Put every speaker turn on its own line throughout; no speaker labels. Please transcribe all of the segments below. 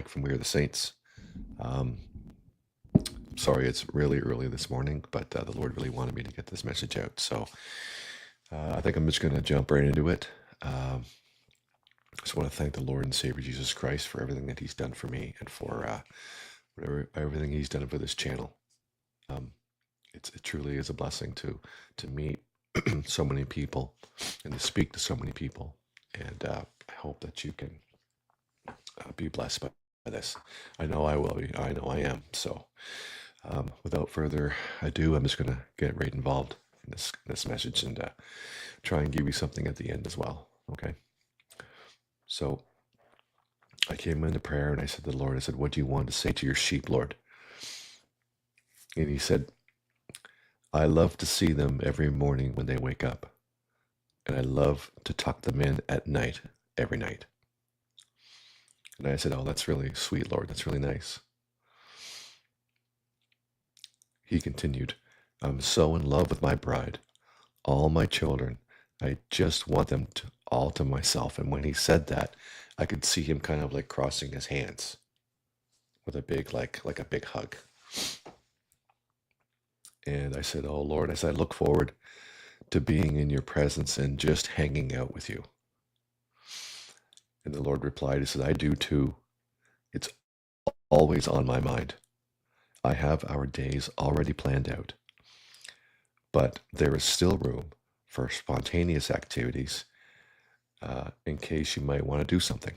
Mike from We Are the Saints. Um, sorry, it's really early this morning, but the Lord really wanted me to get this message out. So I think I'm just going to jump right into it. I just want to thank the Lord and Savior Jesus Christ for everything that He's done for me and for everything He's done for this channel. It truly is a blessing to meet so many people and to speak to so many people. And I hope that you can be blessed by this. I know I will be. I know I am. So without further ado, I'm just going to get right involved in this message and try and give you something at the end as well. Okay. So I came into prayer and I said to the Lord, I said, what do you want to say to your sheep, Lord? And He said, I love to see them every morning when they wake up. And I love to tuck them in at night, every night. And I said, oh, that's really sweet, Lord. That's really nice. He continued, I'm so in love with my bride, all my children. I just want them all to myself. And when He said that, I could see Him kind of like crossing His hands with a big, like a big hug. And I said, oh, Lord, I look forward to being in your presence and just hanging out with you. And the Lord replied, He said, I do too. It's always on my mind. I have our days already planned out. But there is still room for spontaneous activities in case you might want to do something.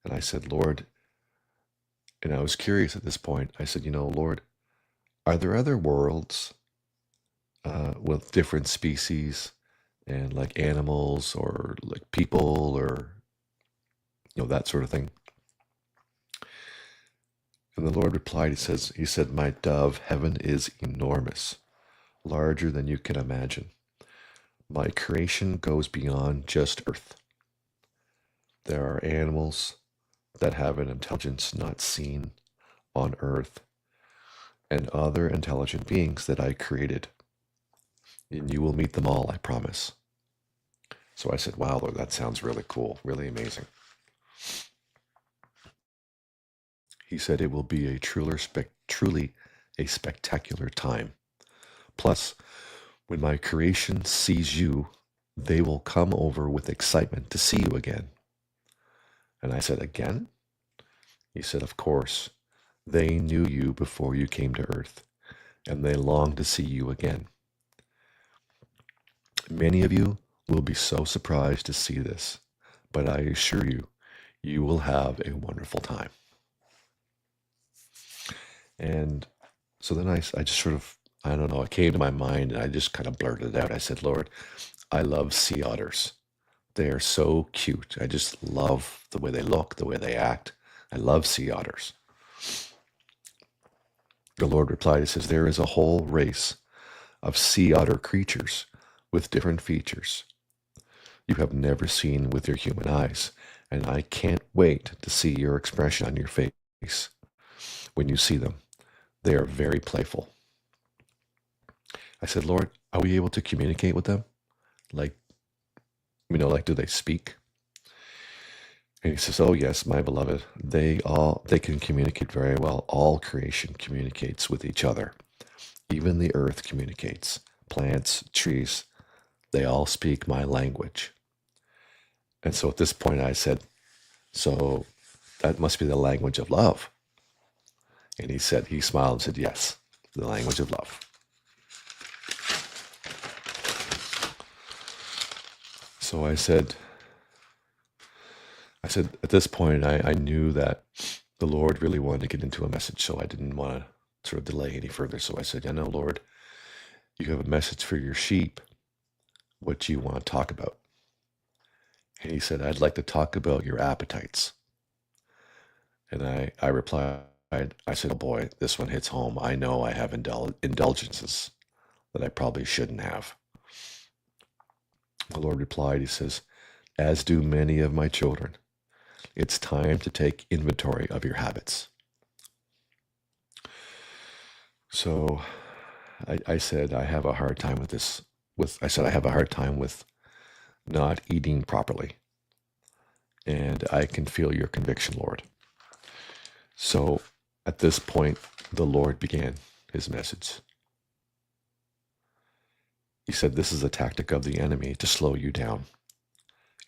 And I said, Lord, and I was curious at this point. I said, Lord, are there other worlds with different species and like animals or like people or, that sort of thing? And the Lord replied, He said, my dove, heaven is enormous, larger than you can imagine. My creation goes beyond just earth. There are animals that have an intelligence not seen on earth and other intelligent beings that I created. And you will meet them all, I promise. So I said, wow, Lord, that sounds really cool, really amazing. He said it will be a truly a spectacular time. Plus, when my creation sees you, they will come over with excitement to see you again. And I said, again? He said, of course. They knew you before you came to earth, and they long to see you again. Many of you will be so surprised to see this, but I assure you, you will have a wonderful time. And so then I just sort of, I don't know, it came to my mind and I just kind of blurted it out. I said, Lord, I love sea otters. They are so cute. I just love the way they look, the way they act. I love sea otters. The Lord replied, He says, there is a whole race of sea otter creatures with different features you have never seen with your human eyes. And I can't wait to see your expression on your face when you see them. They are very playful. I said, Lord, are we able to communicate with them? Like, do they speak? And He says, oh yes, my beloved, they can communicate very well. All creation communicates with each other. Even the earth communicates. Plants, trees, they all speak my language. And so at this point I said, so that must be the language of love. And he smiled and said, yes, the language of love. So I said, at this point, I knew that the Lord really wanted to get into a message, so I didn't want to sort of delay any further. So I said, Lord, you have a message for your sheep. What do you want to talk about? And He said, I'd like to talk about your appetites. And I replied, I said, oh boy, this one hits home. I know I have indulgences that I probably shouldn't have. The Lord replied, He says, as do many of my children. It's time to take inventory of your habits. So I said, I have a hard time with this. I said, I have a hard time with not eating properly. and I can feel your conviction, Lord. So at this point, the Lord began his message. He said, this is a tactic of the enemy to slow you down.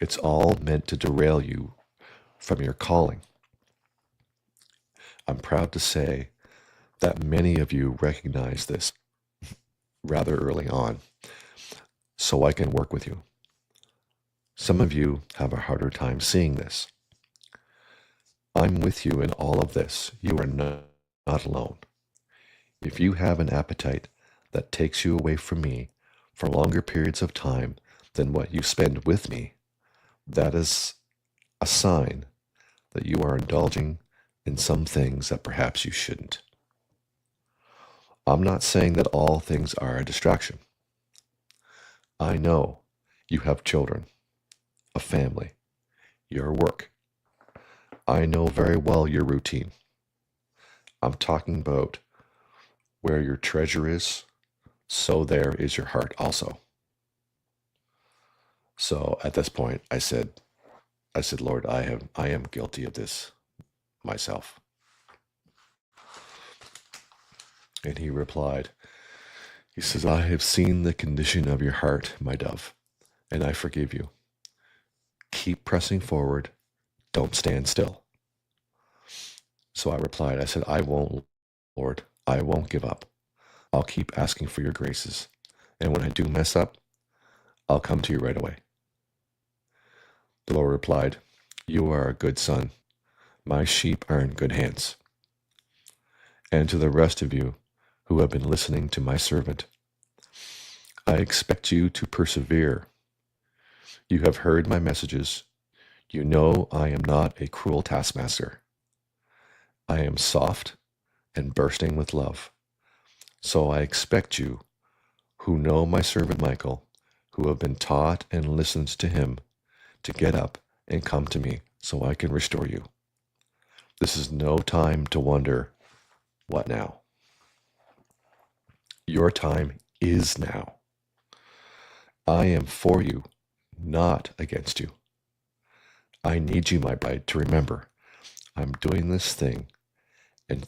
It's all meant to derail you from your calling. I'm proud to say that many of you recognize this rather early on, so I can work with you. Some of you have a harder time seeing this. I'm with you in all of this. You are not alone. If you have an appetite that takes you away from me for longer periods of time than what you spend with me, that is a sign that you are indulging in some things that perhaps you shouldn't. I'm not saying that all things are a distraction. I know you have children, a family, your work. I know very well your routine. I'm talking about where your treasure is, so there is your heart also. So at this point, I said, Lord, I am guilty of this myself. And he replied, he says, I have seen the condition of your heart, my dove, and I forgive you. Keep pressing forward. Don't stand still. So I replied, I said, I won't, Lord. I won't give up. I'll keep asking for your graces. And when I do mess up, I'll come to you right away. The Lord replied, you are a good son. My sheep are in good hands. And to the rest of you who have been listening to my servant, I expect you to persevere. You have heard my messages. You know I am not a cruel taskmaster. I am soft and bursting with love. So I expect you, who know my servant Michael, who have been taught and listened to him, to get up and come to me so I can restore you. This is no time to wonder, what now? Your time is now. I am for you, not against you. I need you, my bride, to remember I'm doing this thing and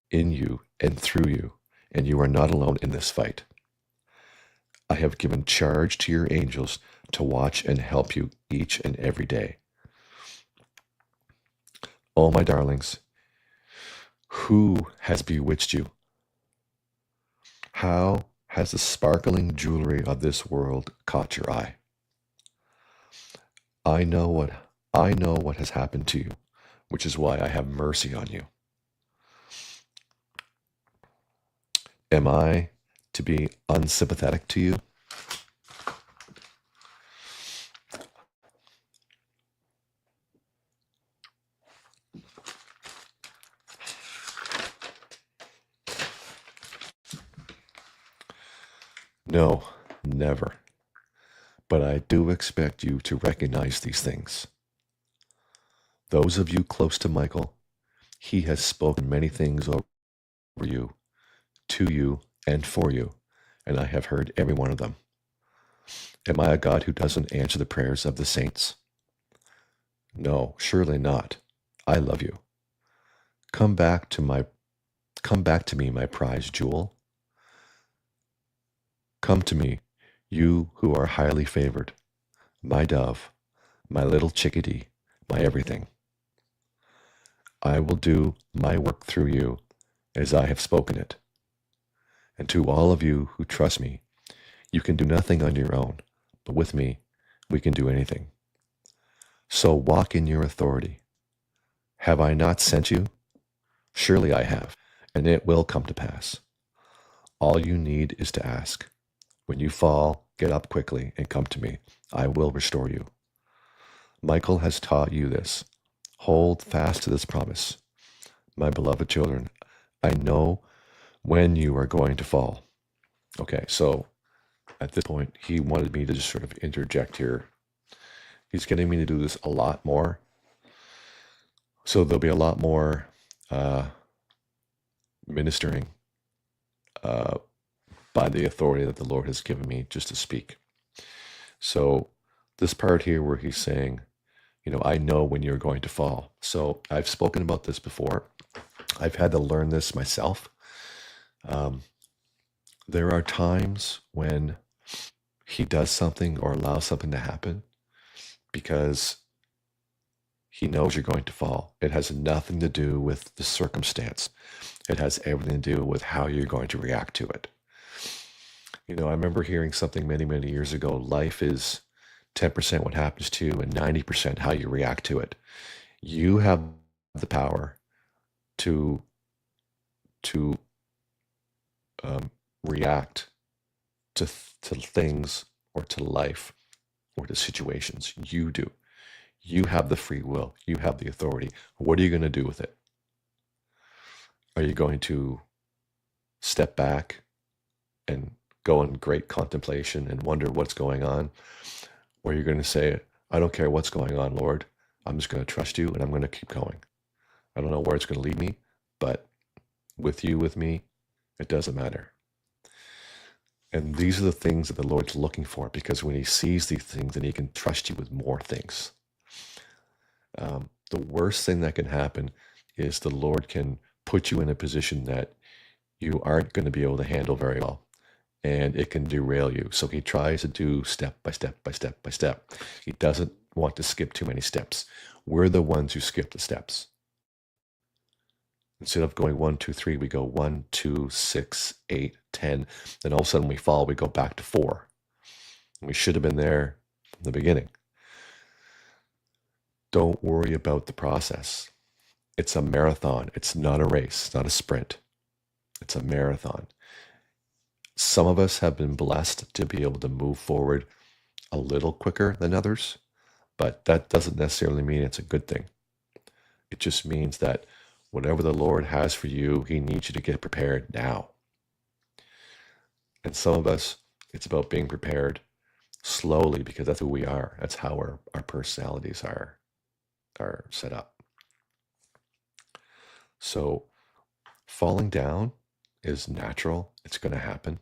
in you and through you, and you are not alone in this fight. I have given charge to your angels to watch and help you each and every day. Oh, my darlings, who has bewitched you? How has the sparkling jewelry of this world caught your eye? I know what has happened to you, which is why I have mercy on you. Am I to be unsympathetic to you? No, never. But I do expect you to recognize these things. Those of you close to Michael, he has spoken many things over you, to you, and for you, and I have heard every one of them. Am I a God who doesn't answer the prayers of the saints? No, surely not. I love you. Come back to me, my prized jewel. Come to me, you who are highly favored, my dove, my little chickadee, my everything. I will do my work through you as I have spoken it. And to all of you who trust me, you can do nothing on your own, but with me, we can do anything. So walk in your authority. Have I not sent you? Surely I have, and it will come to pass. All you need is to ask. When you fall, get up quickly and come to me. I will restore you. Michael has taught you this. Hold fast to this promise. My beloved children, I know when you are going to fall. Okay, so at this point, he wanted me to just sort of interject here. He's getting me to do this a lot more. So there'll be a lot more ministering by the authority that the Lord has given me just to speak. So this part here where he's saying, I know when you're going to fall. So I've spoken about this before. I've had to learn this myself. Um, there are times when he does something or allows something to happen because he knows you're going to fall. It has nothing to do with the circumstance. It has everything to do with how you're going to react to it. I remember hearing something many, many years ago. Life is 10% what happens to you and 90% how you react to it. You have the power to react to things or to life or to situations. You do. You have the free will. You have the authority. What are you going to do with it? Are you going to step back and go in great contemplation and wonder what's going on? Or are you going to say, I don't care what's going on, Lord. I'm just going to trust you and I'm going to keep going. I don't know where it's going to lead me, but with you, with me, it doesn't matter. And these are the things that the Lord's looking for, because when he sees these things, then he can trust you with more things. The worst thing that can happen is the Lord can put you in a position that you aren't going to be able to handle very well, and it can derail you. So he tries to do step by step by step by step. He doesn't want to skip too many steps. We're the ones who skip the steps. Instead of going 1, 2, 3, we go 1, 2, 6, 8, 10. Then all of a sudden we fall, we go back to 4. We should have been there from the beginning. Don't worry about the process. It's a marathon. It's not a race. It's not a sprint. It's a marathon. Some of us have been blessed to be able to move forward a little quicker than others, but that doesn't necessarily mean it's a good thing. It just means that whatever the Lord has for you, he needs you to get prepared now. And some of us, it's about being prepared slowly, because that's who we are. That's how our personalities are set up. So falling down is natural. It's going to happen.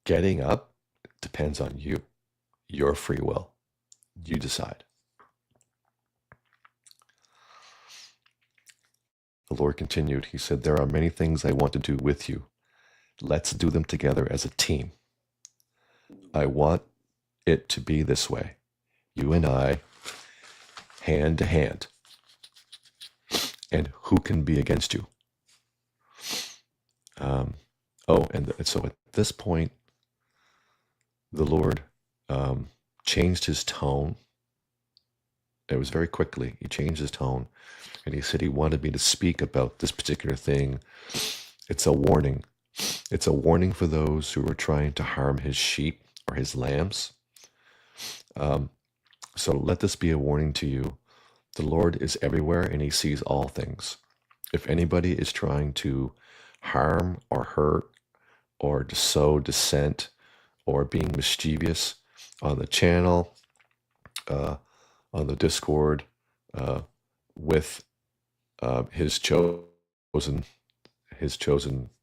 Getting up depends on you, your free will. You decide. The Lord continued. He said, there are many things I want to do with you. Let's do them together as a team. I want it to be this way. You and I, hand to hand. And who can be against you? And so at this point, the Lord changed his tone. It was very quickly. He changed his tone. And he said he wanted me to speak about this particular thing. It's a warning. It's a warning for those who are trying to harm his sheep or his lambs. So let this be a warning to you. The Lord is everywhere and he sees all things. If anybody is trying to harm or hurt or to sow dissent or being mischievous on the channel, on the Discord, with his chosen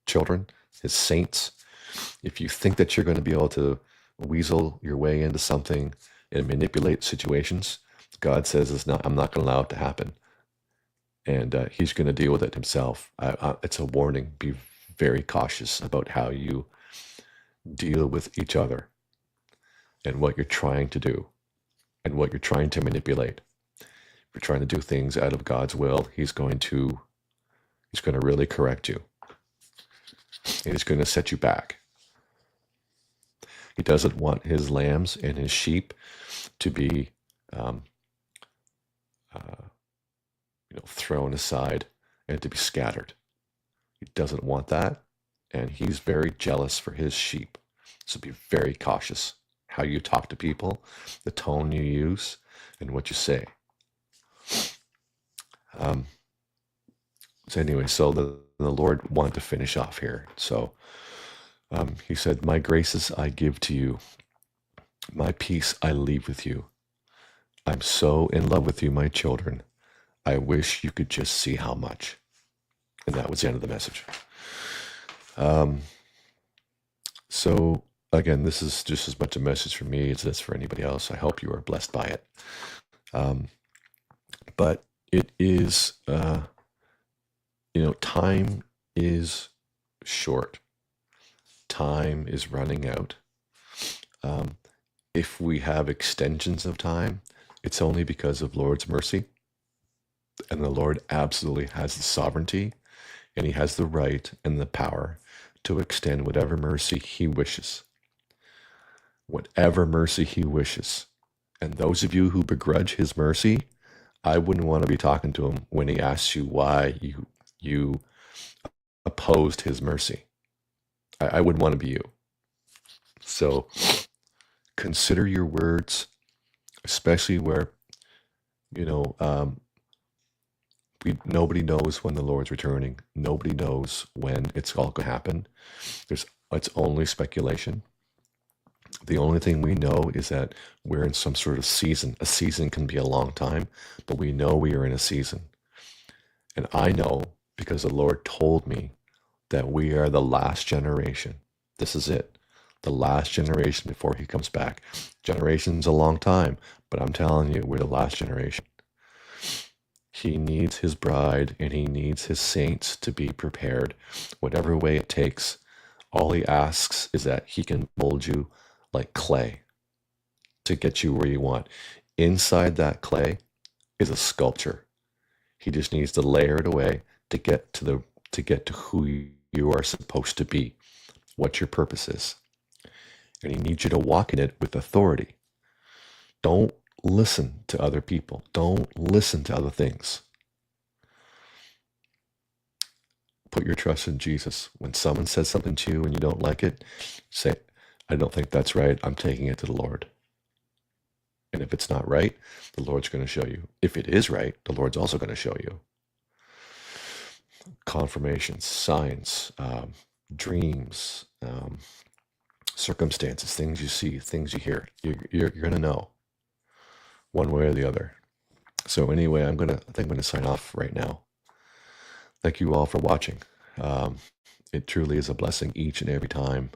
children, his saints, if you think that you're going to be able to weasel your way into something and manipulate situations, God says I'm not going to allow it to happen. And he's going to deal with it himself. It's a warning. Be very cautious about how you deal with each other and what you're trying to do and what you're trying to manipulate. If you're trying to do things out of God's will, he's going to really correct you. And he's going to set you back. He doesn't want his lambs and his sheep to be thrown aside and to be scattered. He doesn't want that, and he's very jealous for his sheep. So be very cautious how you talk to people, the tone you use, and what you say. So anyway, so the Lord wanted to finish off here. So he said, my graces I give to you. My peace I leave with you. I'm so in love with you, my children. I wish you could just see how much. And that was the end of the message. So again, this is just as much a message for me as it is for anybody else. I hope you are blessed by it. but it is, time is short. Time is running out. If we have extensions of time, it's only because of Lord's mercy. And the Lord absolutely has the sovereignty, and he has the right and the power to extend whatever mercy he wishes. Whatever mercy he wishes. And those of you who begrudge his mercy, I wouldn't want to be talking to him when he asks you why you opposed his mercy. I wouldn't want to be you. So consider your words, especially where, nobody knows when the Lord's returning. Nobody knows when it's all going to happen. It's only speculation. The only thing we know is that we're in some sort of season. A season can be a long time, but we know we are in a season. And I know because the Lord told me that we are the last generation. This is it. The last generation before he comes back. Generation's a long time, but I'm telling you, we're the last generation. He needs his bride and he needs his saints to be prepared, whatever way it takes. All he asks is that he can mold you like clay to get you where you want. Inside that clay is a sculpture. He just needs to layer it away to get to who you are supposed to be, what your purpose is. And he needs you to walk in it with authority. Don't listen to other people. Don't listen to other things. Put your trust in Jesus. When someone says something to you and you don't like it, say, I don't think that's right. I'm taking it to the Lord. And if it's not right, the Lord's going to show you. If it is right, the Lord's also going to show you. Confirmations, signs, dreams, circumstances, things you see, things you hear. You're going to know one way or the other. So anyway, I think I'm going to sign off right now. Thank you all for watching. It truly is a blessing each and every time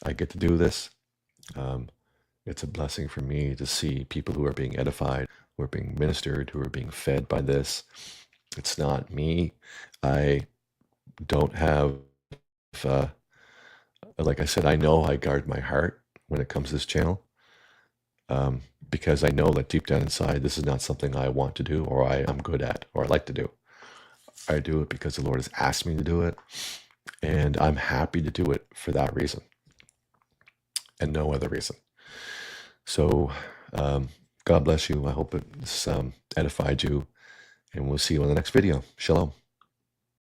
I get to do this. It's a blessing for me to see people who are being edified, who are being ministered, who are being fed by this. It's not me. I don't have, like I said, I know I guard my heart when it comes to this channel, because I know that deep down inside, this is not something I want to do, or I am good at, or I like to do. I do it because the Lord has asked me to do it, and I'm happy to do it for that reason, and no other reason. So God bless you. I hope it's edified you, and we'll see you in the next video. Shalom.